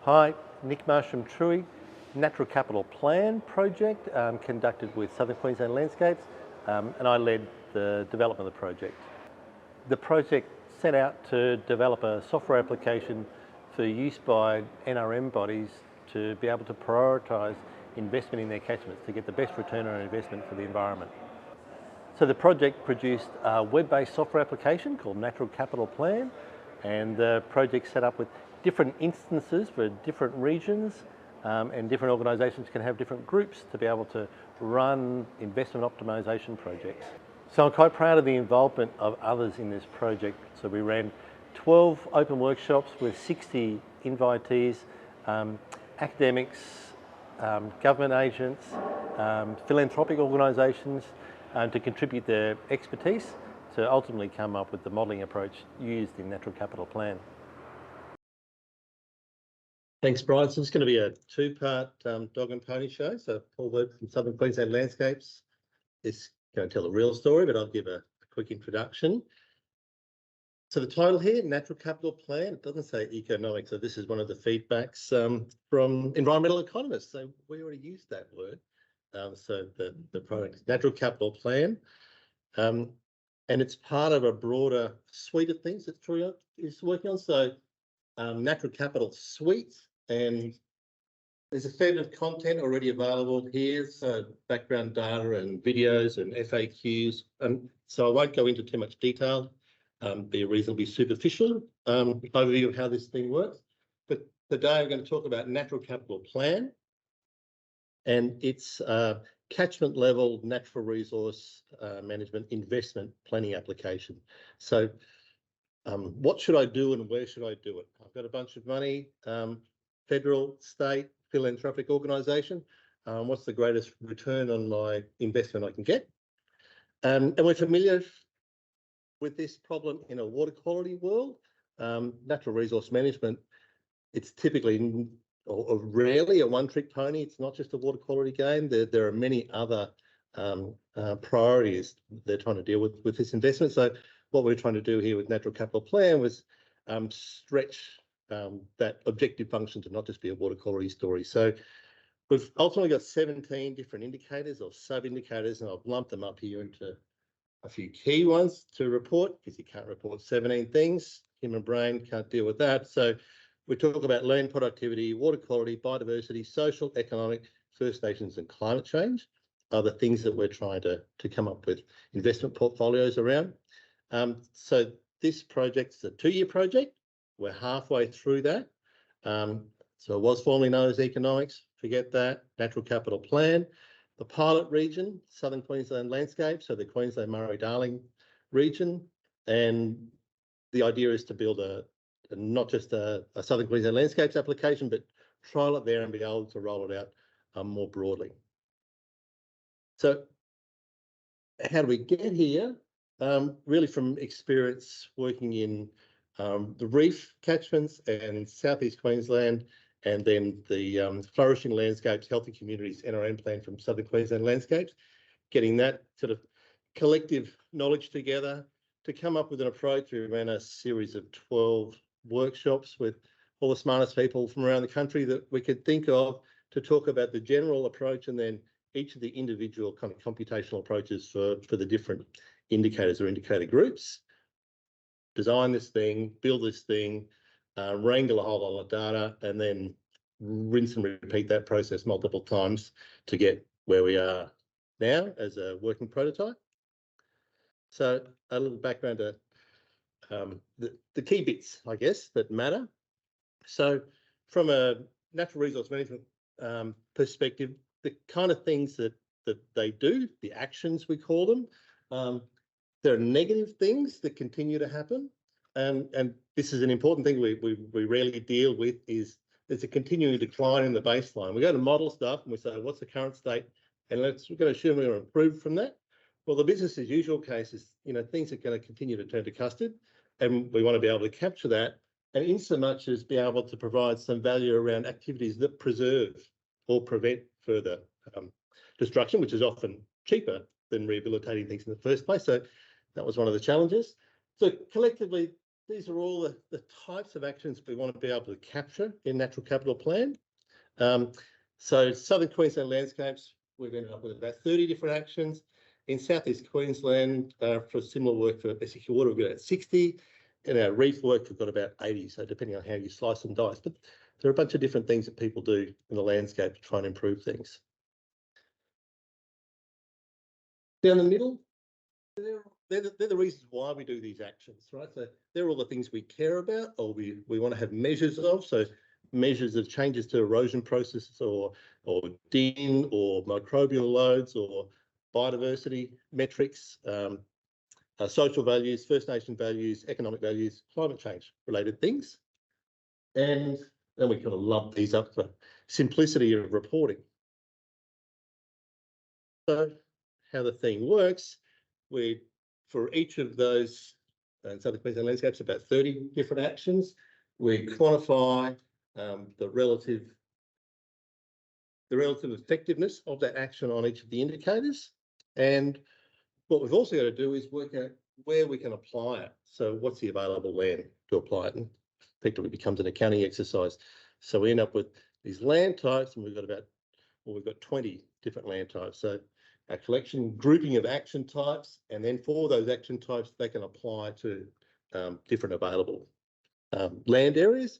Hi, Nick Marsh from TRUI, Natural Capital Plan project conducted with Southern Queensland Landscapes, and I led the development of the project. The project set out to develop a software application for use by NRM bodies to be able to prioritise investment in their catchments to get the best return on investment for the environment. So the project produced a web-based software application called Natural Capital Plan, and the project set up with different instances for different regions, and different organisations can have different groups to be able to run investment optimisation projects. So I'm quite proud of the involvement of others in this project. So we ran 12 open workshops with 60 invitees, academics, government agents, philanthropic organisations, to contribute their expertise to ultimately come up with the modelling approach used in Natural Capital Plan. Thanks, Brian. So it's going to be a two-part dog and pony show. So Paul Webb from Southern Queensland Landscapes is going to tell a real story, but I'll give a quick introduction. So the title here, Natural Capital Plan, it doesn't say eco-nomics, so this is one of the feedbacks from environmental economists. So we already used that word. So the product is Natural Capital Plan, and it's part of a broader suite of things that TRUI is working on. So Natural Capital Suite, and there's a fair bit of content already available here, so background data and videos and FAQs. So I won't go into too much detail, be a reasonably superficial overview of how this thing works. But today I'm going to talk about Natural Capital Plan and its catchment level natural resource management investment planning application. So what should I do and where should I do it? I've got a bunch of money, federal, state, philanthropic organisation. What's the greatest return on my investment I can get? And we're familiar with this problem in a water quality world. Natural resource management, it's typically or rarely a one-trick pony. It's not just a water quality game. There are many other priorities they're trying to deal with this investment. So what we're trying to do here with Natural Capital Plan was stretch that objective function to not just be a water quality story. So we've ultimately got 17 different indicators or sub-indicators, and I've lumped them up here into a few key ones to report, because you can't report 17 things. Human brain can't deal with that. So we talk about land productivity, water quality, biodiversity, social, economic, First Nations and climate change are the things that we're trying to come up with investment portfolios around. So this project's a 2-year project. We're halfway through that. So it was formerly known as Eco-nomics, forget that. Natural Capital Plan. The pilot region, Southern Queensland Landscapes, so the Queensland Murray-Darling region. And the idea is to build not just a Southern Queensland Landscapes application, but trial it there and be able to roll it out more broadly. So how do we get here? Really from experience working in the reef catchments and southeast Queensland, and then the Flourishing Landscapes, Healthy Communities NRM Plan from Southern Queensland Landscapes, getting that sort of collective knowledge together to come up with an approach. We ran a series of 12 workshops with all the smartest people from around the country that we could think of to talk about the general approach and then each of the individual kind of computational approaches for the different indicators or indicator groups. Design this thing, build this thing, wrangle a whole lot of data, and then rinse and repeat that process multiple times to get where we are now as a working prototype. So a little background to the key bits, I guess, that matter. So from a natural resource management perspective, the kind of things that they do, the actions we call them, there are negative things that continue to happen. And this is an important thing we rarely deal with, is there's a continuing decline in the baseline. We go to model stuff and we say, what's the current state? And we're going to assume we're going to improve from that. Well, the business as usual case is, things are going to continue to turn to custard, and we want to be able to capture that, and in so much as be able to provide some value around activities that preserve or prevent further destruction, which is often cheaper than rehabilitating things in the first place. So that was one of the challenges. So collectively, these are all the types of actions we want to be able to capture in Natural Capital Plan. So Southern Queensland landscapes, we've ended up with about 30 different actions. In Southeast Queensland, for similar work for SEQ Water, we've got about 60. In our reef work, we've got about 80. So depending on how you slice and dice, but there are a bunch of different things that people do in the landscape to try and improve things. Down the middle, they're the reasons why we do these actions, right? So they're all the things we care about or we want to have measures of. So measures of changes to erosion processes or DIN or microbial loads or biodiversity metrics, social values, First Nation values, economic values, climate change related things. And then we kind of lump these up for simplicity of reporting. So how the thing works, for each of those Southern Queensland landscapes, about 30 different actions, we quantify the relative effectiveness of that action on each of the indicators. And what we've also got to do is work out where we can apply it. So what's the available land to apply it? And effectively becomes an accounting exercise. So we end up with these land types, and we've got 20 different land types. So a collection grouping of action types, and then for those action types, they can apply to different available land areas.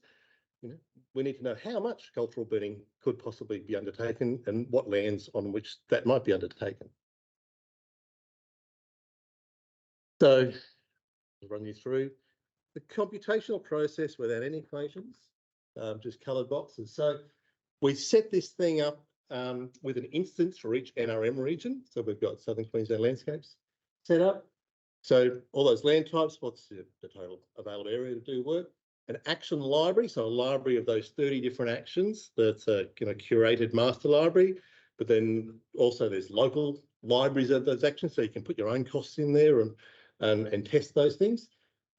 We need to know how much cultural burning could possibly be undertaken and what lands on which that might be undertaken. So I'll run you through the computational process without any equations, just coloured boxes. So we set this thing up with an instance for each NRM region. So we've got Southern Queensland landscapes set up. So all those land types, what's the total available area to do work? An action library, so a library of those 30 different actions. That's a curated master library, but then also there's local libraries of those actions, so you can put your own costs in there and test those things.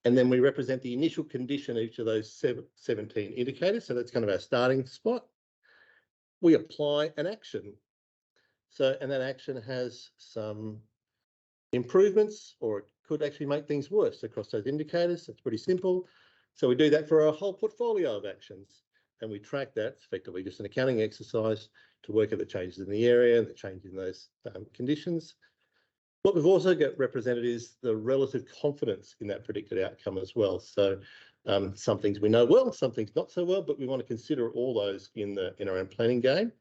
And then we represent the initial condition of each of those 17 indicators. So that's kind of our starting spot. We apply an action. So, and that action has some improvements, or it could actually make things worse across those indicators. It's pretty simple. So we do that for a whole portfolio of actions, and we track that. It's effectively just an accounting exercise to work out the changes in the area and the change in those conditions. What we've also got represented is the relative confidence in that predicted outcome as well. So some things we know well, some things not so well, but we want to consider all those in the NRM planning game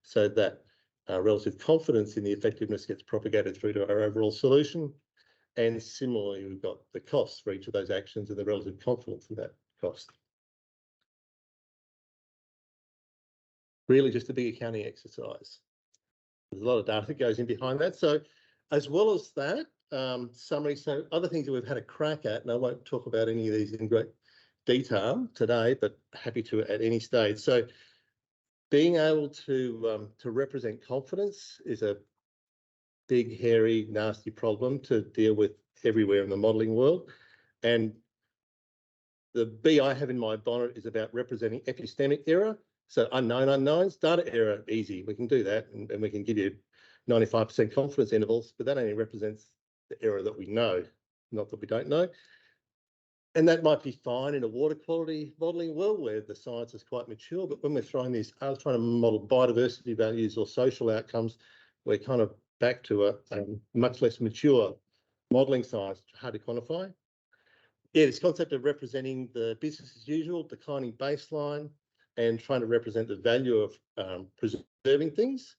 so that relative confidence in the effectiveness gets propagated through to our overall solution. And similarly, we've got the costs for each of those actions and the relative confidence in that cost. Really just a big accounting exercise. There's a lot of data that goes in behind that. So as well as that, summary, so other things that we've had a crack at, and I won't talk about any of these in great detail today, but happy to at any stage. So being able to represent confidence is a big, hairy, nasty problem to deal with everywhere in the modelling world. And the B I have in my bonnet is about representing epistemic error. So unknown unknowns, data error, easy. We can do that, and we can give you 95% confidence intervals, but that only represents the error that we know, not that we don't know. And that might be fine in a water quality modelling world where the science is quite mature, but when we're trying to model biodiversity values or social outcomes, we're kind of back to a much less mature modelling science, hard to quantify. Yeah, this concept of representing the business as usual, declining baseline, and trying to represent the value of preserving things.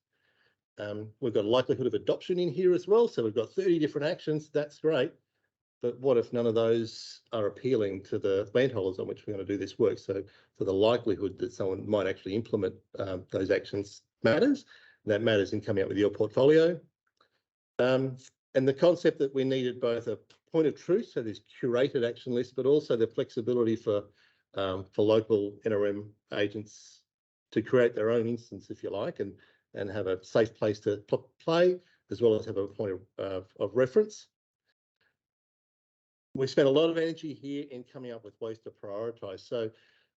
We've got a likelihood of adoption in here as well. So we've got 30 different actions. That's great. But what if none of those are appealing to the landholders on which we're going to do this work? So the likelihood that someone might actually implement those actions matters. That matters in coming up with your portfolio. And the concept that we needed both a point of truth, so this curated action list, but also the flexibility for local NRM agents to create their own instance, if you like, and have a safe place to play, as well as have a point of reference. We spent a lot of energy here in coming up with ways to prioritise. So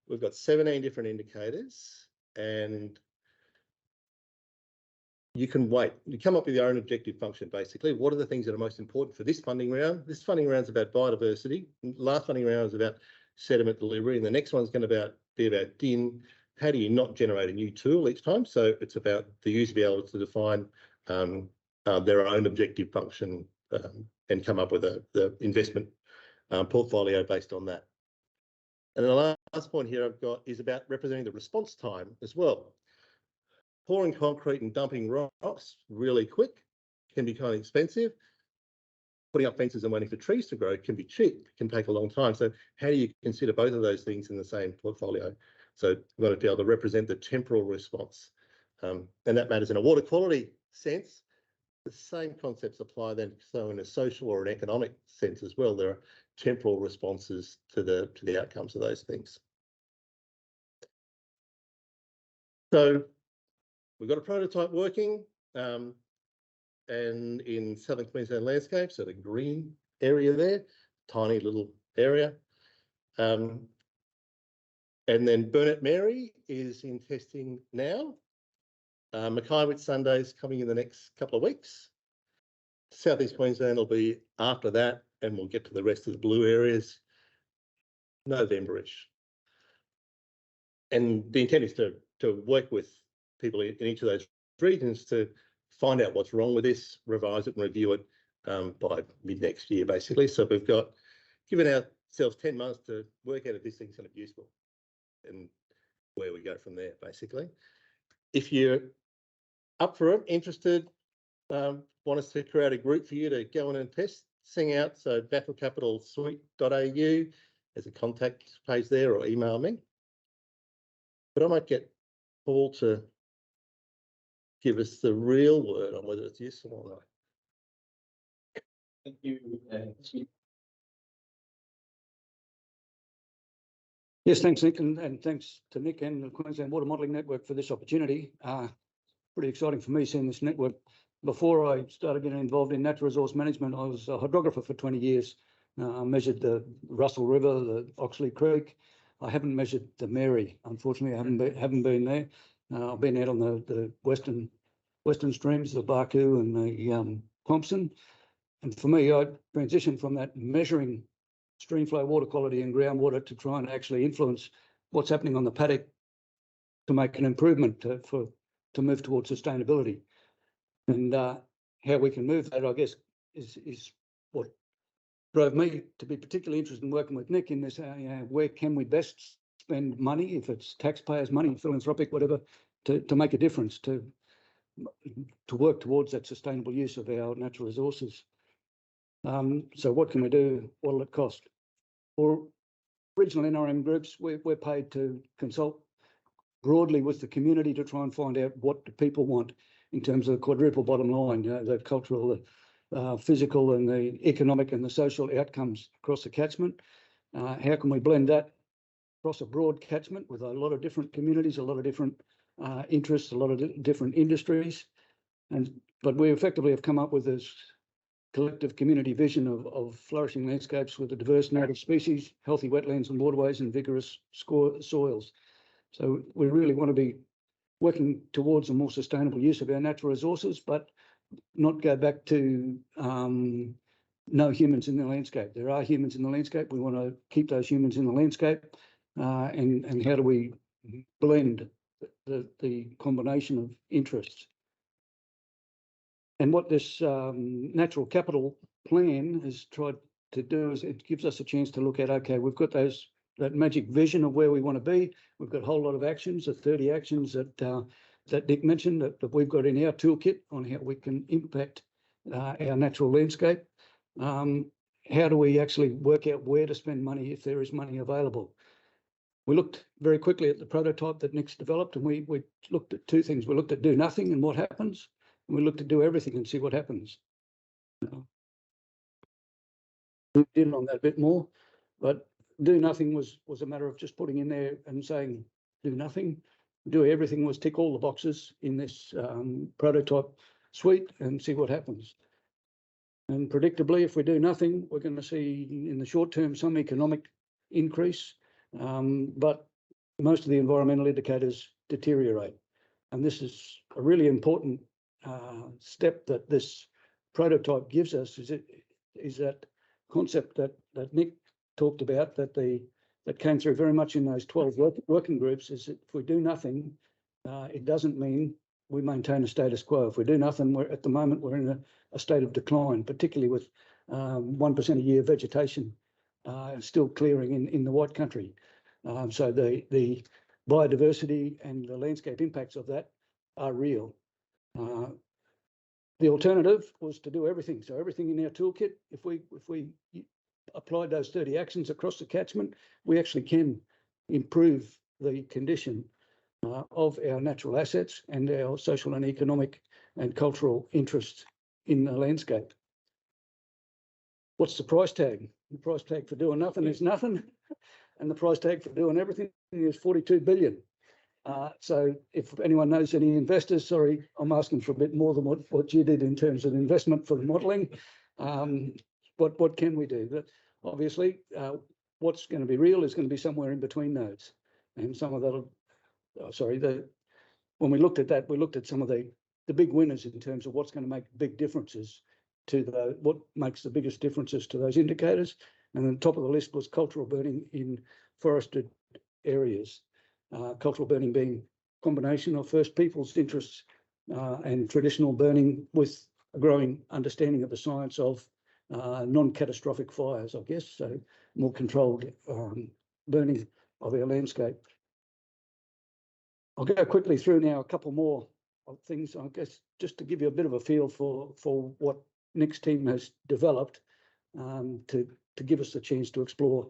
we've got 17 different indicators, and you can wait. You come up with your own objective function, basically. What are the things that are most important for this funding round? This funding round is about biodiversity. Last funding round is about sediment delivery, and the next one's going to be about DIN. How do you not generate a new tool each time? So it's about the user be able to define their own objective function and come up with the investment portfolio based on that. And the last point here I've got is about representing the response time as well. Pouring concrete and dumping rocks really quick can be kind of expensive. Putting up fences and waiting for trees to grow can be cheap, can take a long time. So how do you consider both of those things in the same portfolio? So we've got to be able to represent the temporal response. And that matters in a water quality sense. The same concepts apply then, so in a social or an economic sense as well, there are temporal responses to the outcomes of those things. So we've got a prototype working, and in southern Queensland landscape, so the green area there, tiny little area. And then Burnett Mary is in testing now. Mackay Whitsundays coming in the next couple of weeks. Southeast Queensland will be after that, and we'll get to the rest of the blue areas November-ish. And the intent is to work with people in each of those regions to find out what's wrong with this, revise it and review it by mid next year, basically. So we've got given ourselves 10 months to work out if this thing's going to be useful and where we go from there, basically. If you're up for it, interested, want us to create a group for you to go in and test, sing out, so battlecapitalsuite.au, there's a contact page there, or email me. But I might get Paul to give us the real word on whether it's useful or not. Thank you. Yes, thanks, Nick, and thanks to Nick and the Queensland Water Modelling Network for this opportunity. Pretty exciting for me seeing this network. Before I started getting involved in natural resource management, I was a hydrographer for 20 years. I measured the Russell River, the Oxley Creek. I haven't measured the Mary, unfortunately. I haven't been there. I've been out on the western streams, the Barcoo and the Thompson. And for me, I transitioned from that measuring stream flow water quality and groundwater to try and actually influence what's happening on the paddock to make an improvement to move towards sustainability. And how we can move that, I guess, is what drove me to be particularly interested in working with Nick in this. Where can we best spend money, if it's taxpayers' money, philanthropic, whatever, to make a difference, to work towards that sustainable use of our natural resources. So what can we do? What will it cost? For regional NRM groups, we're paid to consult broadly with the community to try and find out what do people want in terms of the quadruple bottom line, the cultural, the physical and the economic and the social outcomes across the catchment. How can we blend that across a broad catchment with a lot of different communities, a lot of different interests, a lot of different industries. But we effectively have come up with this collective community vision of flourishing landscapes with a diverse native species, healthy wetlands and waterways, and vigorous soils. So we really want to be working towards a more sustainable use of our natural resources, but not go back to no humans in the landscape. There are humans in the landscape. We want to keep those humans in the landscape. And how do we blend the combination of interests? And what this natural capital plan has tried to do is it gives us a chance to look at, okay, we've got that magic vision of where we want to be. We've got a whole lot of actions, the 30 actions that Nick mentioned that we've got in our toolkit on how we can impact our natural landscape. How do we actually work out where to spend money if there is money available? We looked very quickly at the prototype that Nick's developed, and we looked at two things. We looked at do nothing and what happens, and we looked at do everything and see what happens. We did on that a bit more, but do nothing was a matter of just putting in there and saying do nothing. Do everything was tick all the boxes in this prototype suite and see what happens. And predictably, if we do nothing, we're going to see in the short term some economic increase, but most of the environmental indicators deteriorate. And this is a really important step that this prototype gives us is that concept that Nick talked about, that came through very much in those 12 working groups, is that if we do nothing, it doesn't mean we maintain a status quo. If we do nothing, at the moment we're in a state of decline, particularly with 1% a year vegetation still clearing in the White Country. So the biodiversity and the landscape impacts of that are real. The alternative was to do everything. So everything in our toolkit, if we applied those 30 actions across the catchment, we actually can improve the condition of our natural assets and our social and economic and cultural interests in the landscape. What's the price tag? The price tag for doing nothing is nothing, and the price tag for doing everything is 42 billion. So if anyone knows any investors, sorry, I'm asking for a bit more than what you did in terms of investment for the modelling. What can we do? But obviously, what's going to be real is going to be somewhere in between those, and some of that. When we looked at that, we looked at some of the big winners in terms of what's going to make big differences to what makes the biggest differences to those indicators. And then the top of the list was cultural burning in forested areas. Cultural burning being a combination of First Peoples interests and traditional burning with a growing understanding of the science of non-catastrophic fires, I guess, so more controlled burning of our landscape. I'll go quickly through now a couple more things, I guess, just to give you a bit of a feel for what Nick's team has developed to give us the chance to explore.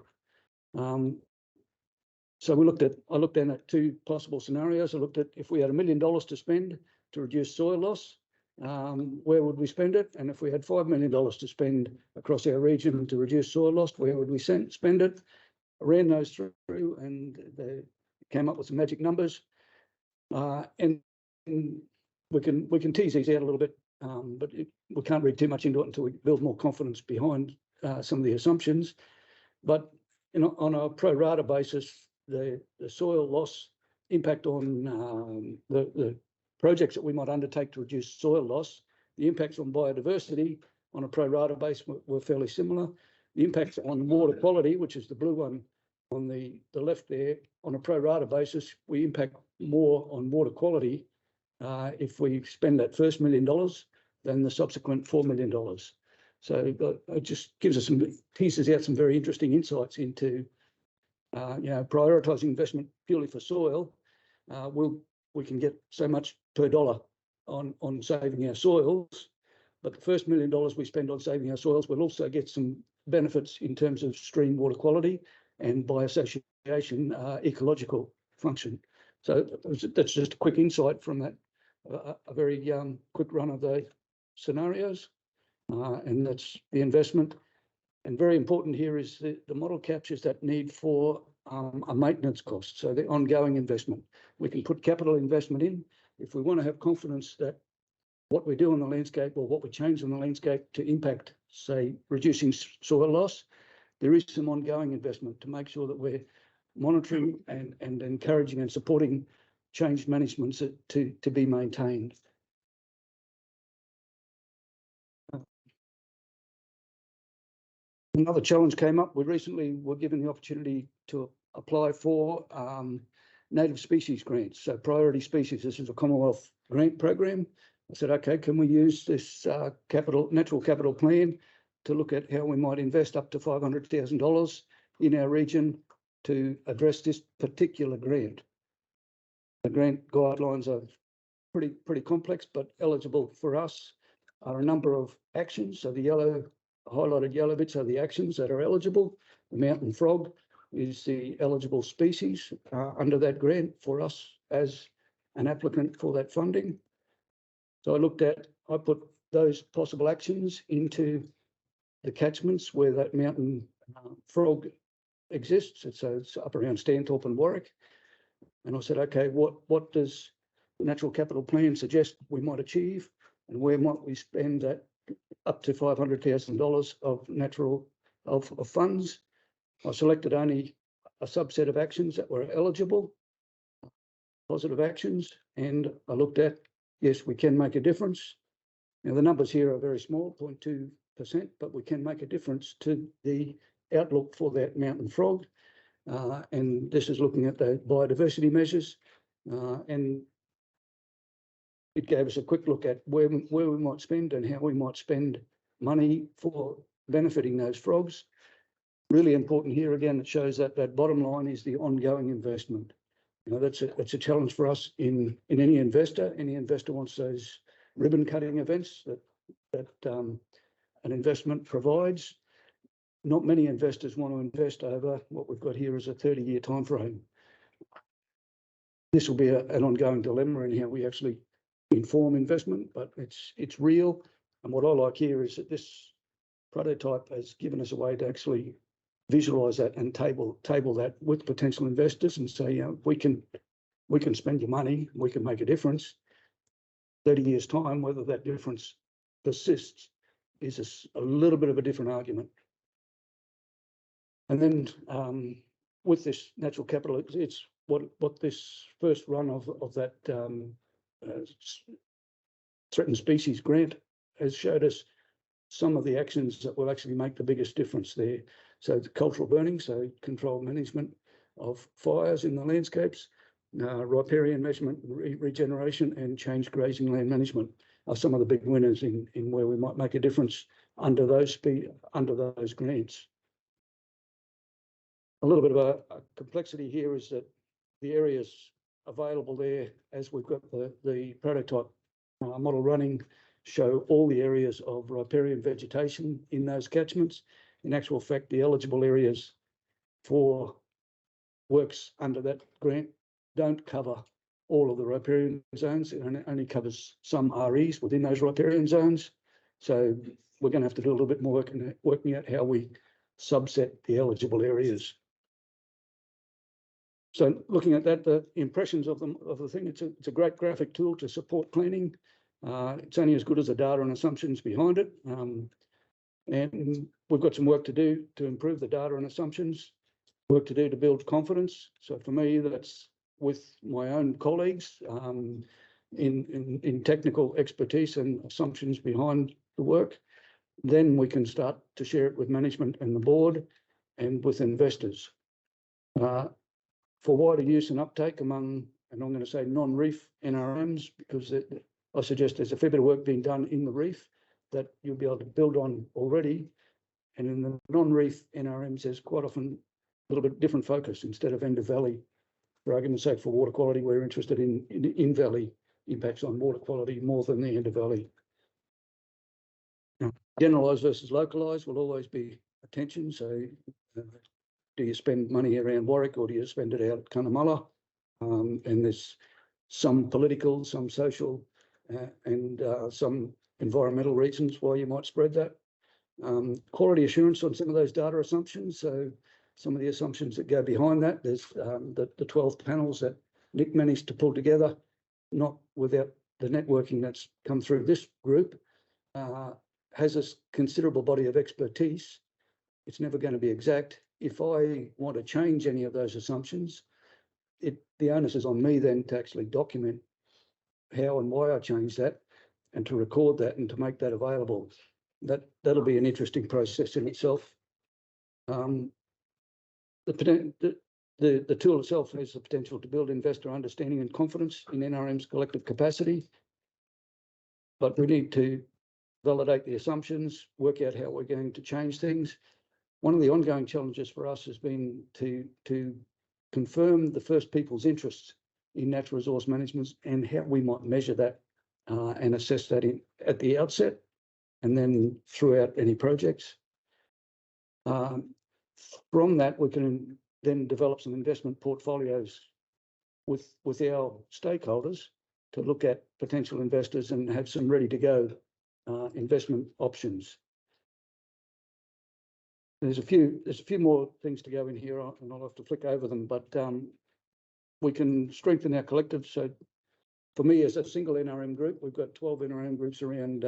So I looked then at two possible scenarios. I looked at if we had $1 million to spend to reduce soil loss, where would we spend it? And if we had $5 million to spend across our region to reduce soil loss, where would we spend it? I ran those through and they came up with some magic numbers. And we can tease these out a little bit, but we can't read too much into it until we build more confidence behind some of the assumptions. But on a pro rata basis, the soil loss impact on the projects that we might undertake to reduce soil loss, the impacts on biodiversity on a pro rata base were fairly similar. The impacts on water quality, which is the blue one on the left there, on a pro rata basis, we impact more on water quality if we spend that first $1 million than the subsequent $4 million. So it just gives us teases out some very interesting insights into prioritising investment purely for soil. We can get so much per dollar on saving our soils, but the first $1 million we spend on saving our soils will also get some benefits in terms of stream water quality and by association ecological function. So that's just a quick insight from that, a very quick run of the scenarios, and that's the investment. And very important here is the model captures that need for a maintenance cost, so the ongoing investment. We can put capital investment in if we want to have confidence that what we do on the landscape or what we change on the landscape to impact, say, reducing soil loss. There is some ongoing investment to make sure that we're monitoring and encouraging and supporting change management to be maintained. Another challenge came up. We recently were given the opportunity to apply for native species grants. So priority species, this is a Commonwealth grant program. I said, okay, can we use this natural capital plan to look at how we might invest up to $500,000 in our region to address this particular grant? The grant guidelines are pretty complex, but eligible for us are a number of actions. So the highlighted yellow bits are the actions that are eligible. The mountain frog is the eligible species under that grant for us as an applicant for that funding. So I put those possible actions into the catchments where that mountain frog exists. So it's up around Stanthorpe and Warwick. And I said, okay, what does the natural capital plan suggest we might achieve, and where might we spend that up to $500,000 of funds? I selected only a subset of actions that were eligible, positive actions, and I looked at yes, we can make a difference. Now, the numbers here are very small, 0.2%, but we can make a difference to the outlook for that mountain frog. And this is looking at the biodiversity measures. And it gave us a quick look at where we might spend and how we might spend money for benefiting those frogs. Really important here again, it shows that that bottom line is the ongoing investment. You know, that's a challenge for us in any investor. Any investor wants those ribbon cutting events that an investment provides. Not many investors want to invest over what we've got here is a 30-year time frame. This will be an ongoing dilemma in how we actually inform investment, but it's real. And what I like here is that this prototype has given us a way to actually visualize that and table that with potential investors and say, you know, we can spend your money, we can make a difference. 30 years time, whether that difference persists is a little bit of a different argument. And then with this natural capital, it's what this first run of that threatened species grant has showed us some of the actions that will actually make the biggest difference there. So the cultural burning, so controlled management of fires in the landscapes, riparian measurement, regeneration, and changed grazing land management are some of the big winners in where we might make a difference under those grants. A little bit of a complexity here is that the areas available there, as we've got the prototype model running, show all the areas of riparian vegetation in those catchments. In actual fact, the eligible areas for works under that grant don't cover all of the riparian zones. It only covers some REs within those riparian zones. So we're going to have to do a little bit more work in working out how we subset the eligible areas. So looking at that, the impressions of the thing, it's a great graphic tool to support planning. It's only as good as the data and assumptions behind it. And we've got some work to do to improve the data and assumptions, work to do to build confidence. So for me, that's with my own colleagues in technical expertise and assumptions behind the work. Then we can start to share it with management and the board and with investors. For wider use and uptake among, and I'm going to say non-reef NRMs, because I suggest there's a fair bit of work being done in the reef that you'll be able to build on already. And in the non-reef NRMs, there's quite often a little bit different focus. Instead of end of valley, for argument's sake, for water quality, we're interested in valley impacts on water quality more than the end of valley. Now, generalised versus localised will always be a tension. So do you spend money around Warwick or do you spend it out at Cunnamulla? And there's some political, some social, and some environmental reasons why you might spread that. Quality assurance on some of those data assumptions. So some of the assumptions that go behind that, there's the 12 panels that Nick managed to pull together, not without the networking that's come through this group, has a considerable body of expertise. It's never going to be exact. If I want to change any of those assumptions, the onus is on me then to actually document how and why I changed that and to record that and to make that available. That'll be an interesting process in itself. The tool itself has the potential to build investor understanding and confidence in NRM's collective capacity, but we need to validate the assumptions, work out how we're going to change things. One of the ongoing challenges for us has been to confirm the First People's interests in natural resource management and how we might measure that and assess that at the outset and then throughout any projects. From that, we can then develop some investment portfolios with our stakeholders to look at potential investors and have some ready to go investment options. There's a few more things to go in here, and I'll have to flick over them, but we can strengthen our collective. So for me, as a single NRM group, we've got 12 NRM groups around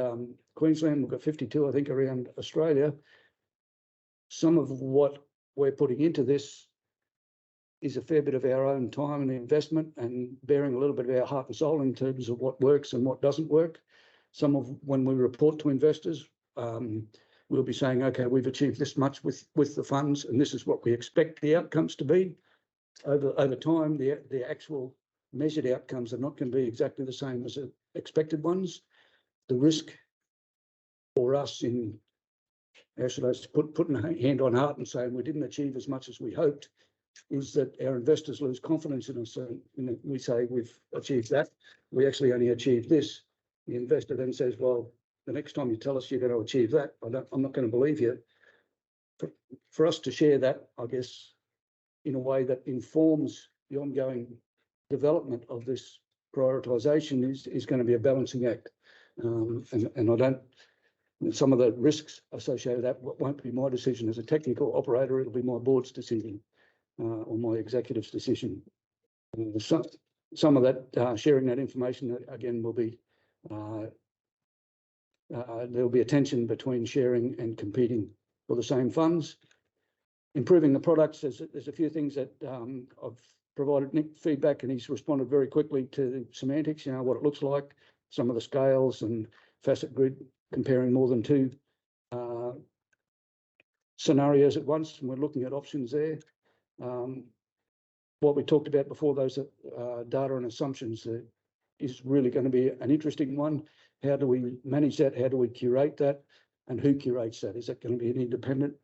Queensland. We've got 52, I think, around Australia. Some of what we're putting into this is a fair bit of our own time and investment, and bearing a little bit of our heart and soul in terms of what works and what doesn't work. Some of when we report to investors, we'll be saying, okay, we've achieved this much with the funds, and this is what we expect the outcomes to be. Over time, the actual measured outcomes are not going to be exactly the same as the expected ones. The risk for us in, how should I putting a hand on heart and saying we didn't achieve as much as we hoped, is that our investors lose confidence in us. So we say we've achieved that, we actually only achieved this. The investor then says, well, the next time you tell us you're going to achieve that, I'm not going to believe you. For us to share that, I guess, in a way that informs the ongoing development of this prioritisation is going to be a balancing act. And I don't, some of the risks associated with that won't be my decision as a technical operator, it'll be my board's decision or my executive's decision. Some of that, sharing that information, again, will be, there'll be a tension between sharing and competing for the same funds. Improving the products, there's a few things that I've provided Nick feedback, and he's responded very quickly to the semantics, you know, what it looks like, some of the scales and facet grid, comparing more than two scenarios at once, and we're looking at options there. What we talked about before, those data and assumptions, is really going to be an interesting one. How do we manage that? How do we curate that? And who curates that? Is that going to be an independent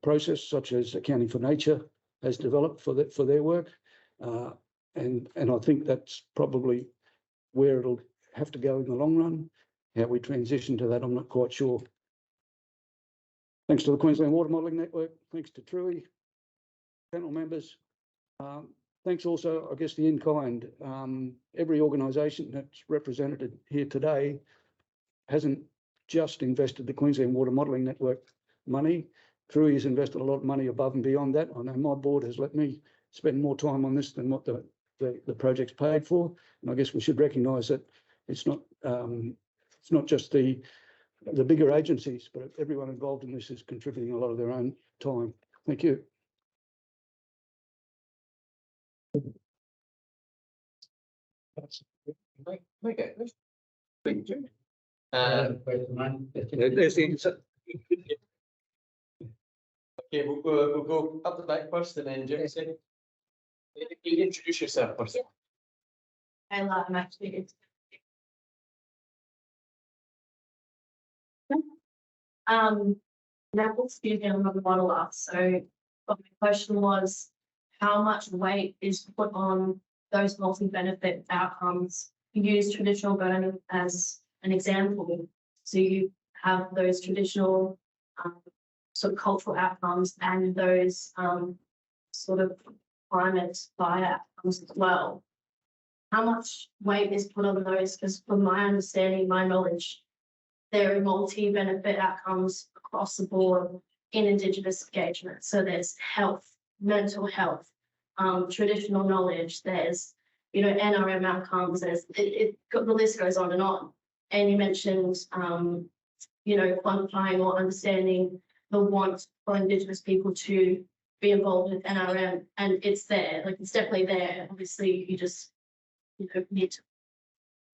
process, such as Accounting for Nature has developed for their work? And I think that's probably where it'll have to go in the long run. How we transition to that, I'm not quite sure. Thanks to the Queensland Water Modelling Network. Thanks to Truey, panel members. Thanks also, I guess, the in-kind. Every organisation that's represented here today hasn't just invested the Queensland Water Modelling Network money. Truey has invested a lot of money above and beyond that. I know my board has let me spend more time on this than what the project's paid for. And I guess we should recognise that it's not just the bigger agencies, but everyone involved in this is contributing a lot of their own time. Thank you. Okay. There's the answer. Okay, we'll go up the back first, and then Jason. You introduce yourself first. I'm actually. That will speak in another model up. So my question was, how much weight is put on those multi-benefit outcomes? You use traditional burning as an example. So you have those traditional sort of cultural outcomes and those sort of climate fire outcomes as well. How much weight is put on those? Because from my understanding, my knowledge, there are multi-benefit outcomes across the board in Indigenous engagement. So there's health, mental health, traditional knowledge, there's, you know, NRM outcomes, there's, the list goes on and on. And you mentioned, you know, quantifying or understanding the want for Indigenous people to be involved with NRM, and it's there, like it's definitely there. Obviously, you just, you know, need to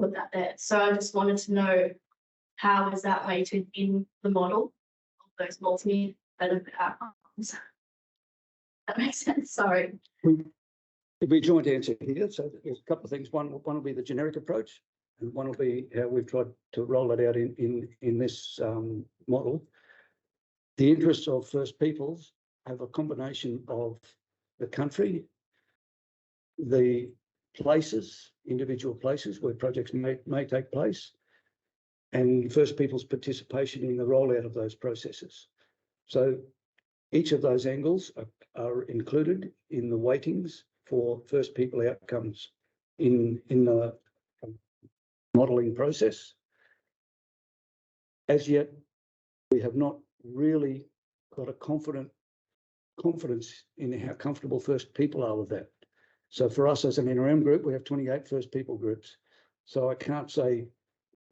put that there. So I just wanted to know, how is that weighted in the model of those multi-benefit outcomes? That makes sense. Sorry. It'll be a joint answer here. So there's a couple of things. One will be the generic approach, and one will be how we've tried to roll that out in this model. The interests of First Peoples have a combination of the country, the places, individual places where projects may take place, and First Peoples' participation in the rollout of those processes. So each of those angles are included in the weightings for First People outcomes in the modelling process. As yet, we have not really got a confidence in how comfortable First People are with that. So for us as an NRM group, we have 28 First People groups. So I can't say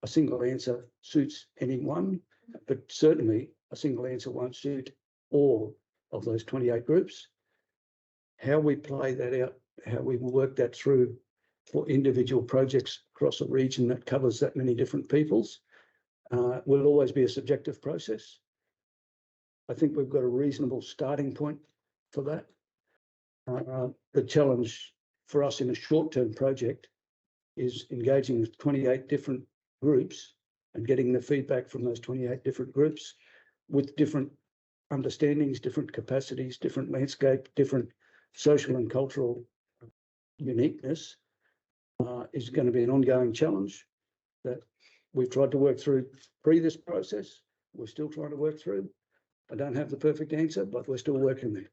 a single answer suits anyone, but certainly a single answer won't suit all of those 28 groups. how we play that out, how we work that through for individual projects across a region that covers that many different peoples will always be a subjective process. I think we've got a reasonable starting point for that. The challenge for us in a short-term project is engaging with 28 different groups and getting the feedback from those 28 different groups with different understandings, different capacities, different landscape, different social and cultural uniqueness is going to be an ongoing challenge that we've tried to work through pre this process. We're still trying to work through. I don't have the perfect answer, but we're still working there.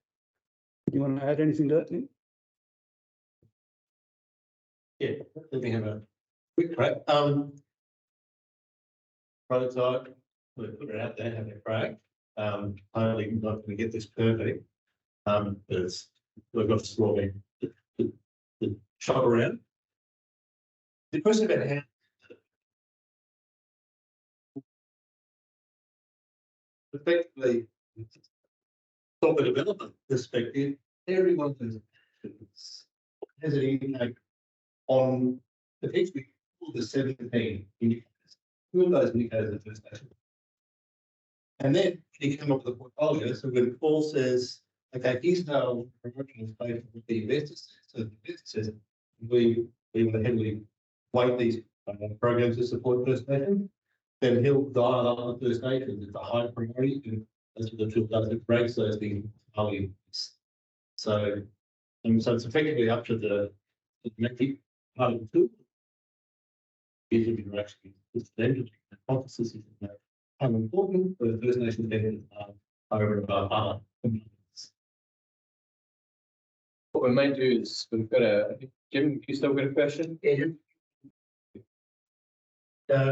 You want to add anything to that, Nick? Yeah, let me have a quick crack. Prototype, we'll put it out there, have a crack. Hopefully not going to get this perfect. But we've got to swap the shop around. The question about how effectively, from a development perspective, everyone has an impact on potentially all the 17 indicators. Two of those indicators are First Nation. And then you come up with a portfolio. So when Paul says, okay, here's how promotion is based on what the investor says. So the investor says, we will heavily weight these programs to support First Nation. Then he'll dial up the First Nations. It's a high priority, and that's what the tool does. It breaks those things value. So it's effectively up to the metric part of the tool. If you're actually the hypothesis is that how important the First Nation benefits are over and above other communities. What we may do is we've got a Jim, you still got a question? Yeah.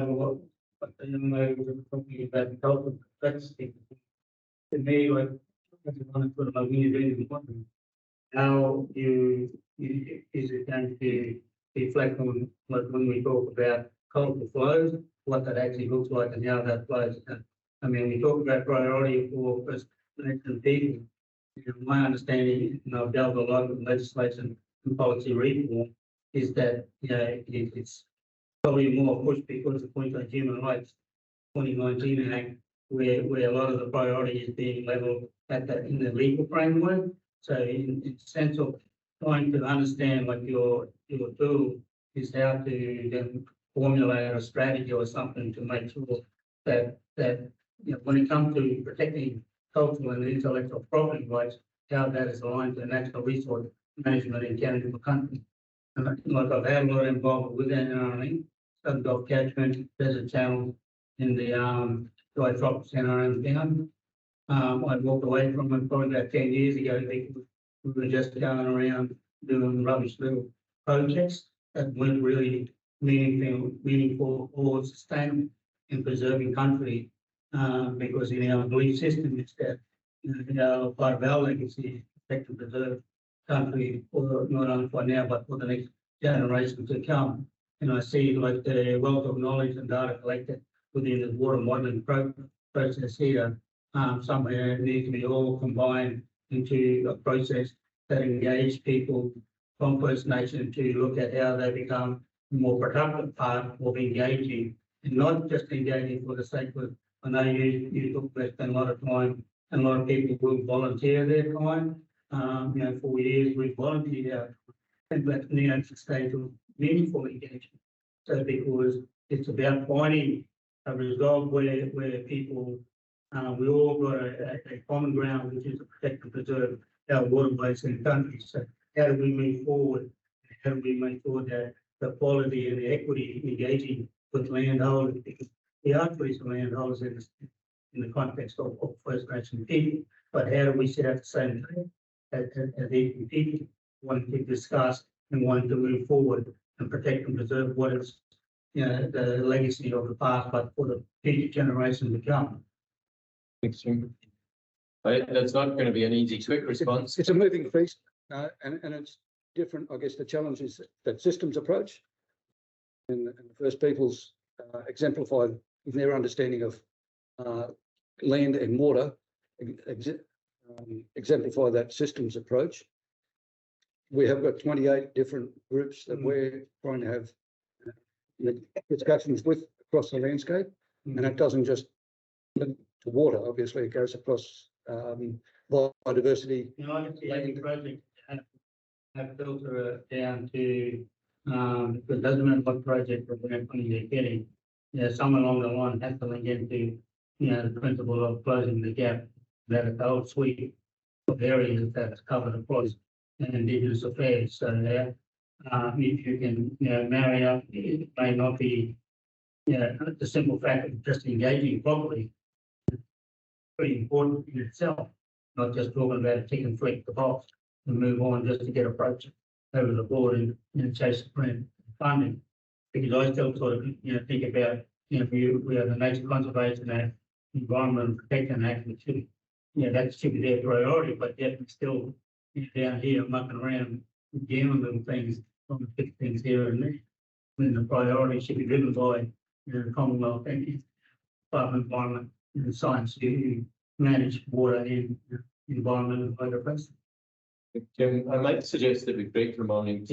What the young lady was talking about the cultural complexity. To me, like, I just want to put about me wondering how is it going to reflect on, like, when we talk about cultural flows, what that actually looks like and how that flows. I mean, we talk about priority for First Nation people. You know, my understanding, and I've dealt a lot with legislation and policy reform, is that, you know, it's probably more pushed because of Queensland Human Rights 2019 Act, where a lot of the priority is being levelled at that in the legal framework. So in the sense of trying to understand what your tool is, how to then formulate a strategy or something to make sure that you know, when it comes to protecting cultural and intellectual property rights, how that is aligned to natural resource management in Canada country. And like I've had a lot of involvement with NRM, Southern Gulf Catchment, Desert Channel, in the Dry Tropics NRM Planning. I walked away from it probably about 10 years ago because we were just going around doing rubbish little projects that weren't really meaningful or sustainable in preserving country, because in our belief system it's that, you know, part of our legacy is protect and preserve country for not only for now but for the next generation to come. And I see like the wealth of knowledge and data collected within the water modelling process here, somewhere needs to be all combined into a process that engage people from First Nation to look at how they become a more productive part of engaging, and not just engaging for the sake of, I know you talk about spend a lot of time, and a lot of people will volunteer their time. You know, for years we've volunteered our time, but now it's a stage of meaningful engagement. So because it's about finding a result where people, we all got a common ground, which is to protect and preserve our waterways and countries. So how do we move forward? How do we make sure that the quality and the equity engaging with landowners, because we are treating landowners in the context of First Nation people, but how do we set out the same thing as equal people, wanting to discuss and wanting to move forward and protect and preserve what is, you know, the legacy of the past, but for the future generation to come. Thanks, Jim. That's not going to be an easy, quick response. It's a moving feast, and it's different. I guess the challenge is that systems approach, and the First Peoples exemplify in their understanding of land and water, exemplify that systems approach. we have got 28 different groups that we're trying to have discussions with across the landscape. And it doesn't just link to water, obviously, it goes across biodiversity. You know, I can see any project have filter it down to, because it doesn't matter what project or what money they're getting. You know, somewhere along the line has to link into, you know, the principle of closing the gap, that a whole suite of areas that's covered across Indigenous affairs. So that, if you can, you know, marry up, it may not be, you know, the simple fact of just engaging properly, pretty important in itself, not just talking about a tick and flick the box and move on just to get a project over the board and chase grant funding. Because I still sort of, you know, think about, you know, we have the Nature Conservation Act, Environment Protection Act, which should, you know, that should be their priority, but yet we still, you know, down here mucking around doing little things, trying to fix things here and there. When the priority should be driven by, you know, the Commonwealth and Department of Environment and Science to manage water and environment and hydrocarbons. I might suggest that we break for a moment.